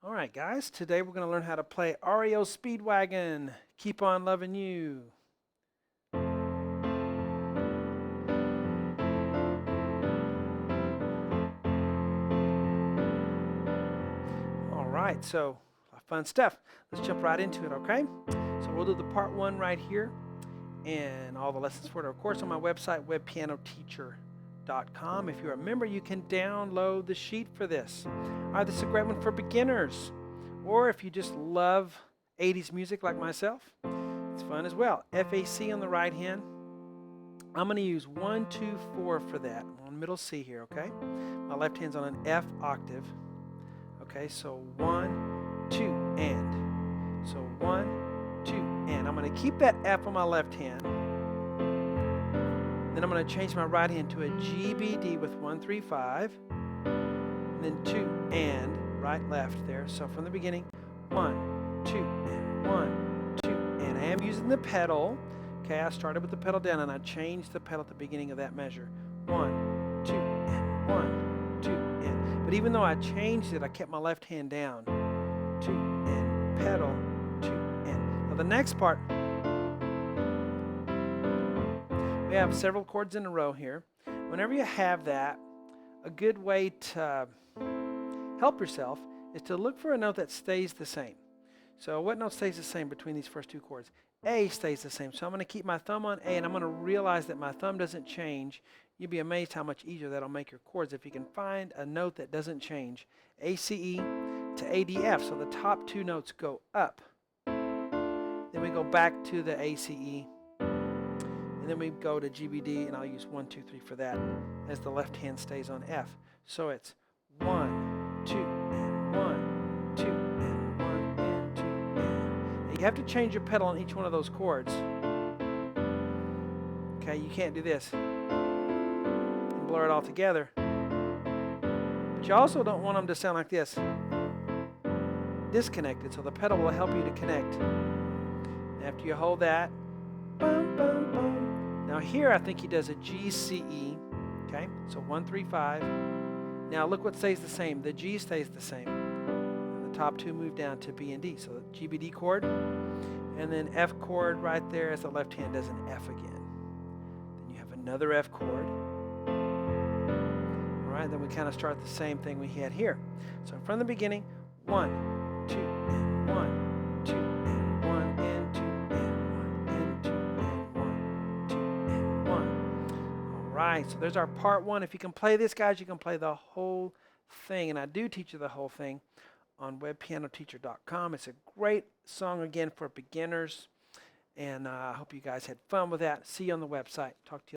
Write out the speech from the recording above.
All right, guys, today we're going to learn how to play REO Speedwagon. Keep on loving you. All right, so fun stuff. Let's jump right into it, okay? So we'll do the part one right here, and all the lessons for it are, of course, on my website, webpianoteacher.com. If you're a member, you can download the sheet for this. All right, this is a great one for beginners. Or if you just love 80s music like myself, it's fun as well. FAC on the right hand. I'm going to use 1, 2, 4 for that. I'm on middle C here, okay? My left hand's on an F octave. Okay, so 1, 2, and. So 1, 2, and. I'm going to keep that F on my left hand. Then I'm going to change my right hand to a GBD with 1, 3, 5. And then 2, and. Right, left there. So from the beginning, 1, 2, and 1, 2, and. I am using the pedal. Okay, I started with the pedal down and I changed the pedal at the beginning of that measure. 1, 2, and 1, 2, and. But even though I changed it, I kept my left hand down. 2, and pedal, 2, and. Now the next part, we have several chords in a row here. Whenever you have that, a good way to help yourself is to look for a note that stays the same. So what note stays the same between these first two chords? A stays the same. So I'm going to keep my thumb on A and I'm going to realize that my thumb doesn't change. You'll be amazed how much easier that'll make your chords if you can find a note that doesn't change. ACE to ADF. So the top two notes go up. Then we go back to the ACE. And then we go to GBD, and I'll use 1, 2, 3 for that as the left hand stays on F. So it's 1, 2, and 1, 2, and 1, and 2, and. Now you have to change your pedal on each one of those chords. Okay, you can't do this and blur it all together. But you also don't want them to sound like this, disconnected, so the pedal will help you to connect. And after you hold that, bum, bum, bum. Now here I think he does a GCE, okay, so 1, 3, 5. Now look what stays the same. The G stays the same. And the top two move down to B and D. So the GBD chord, and then F chord right there as the left hand does an F again. Then you have another F chord. All right, then we kind of start the same thing we had here. So from the beginning, 1, 2, and 1, 2, and 1, and 2, and 1, and 2, and 1, 2, and 1. All right, so there's our part one. If you can play this, guys, you can play the whole thing. And I do teach you the whole thing on webpianoteacher.com. It's a great song, again, for beginners. And I hope you guys had fun with that. See you on the website. Talk to you.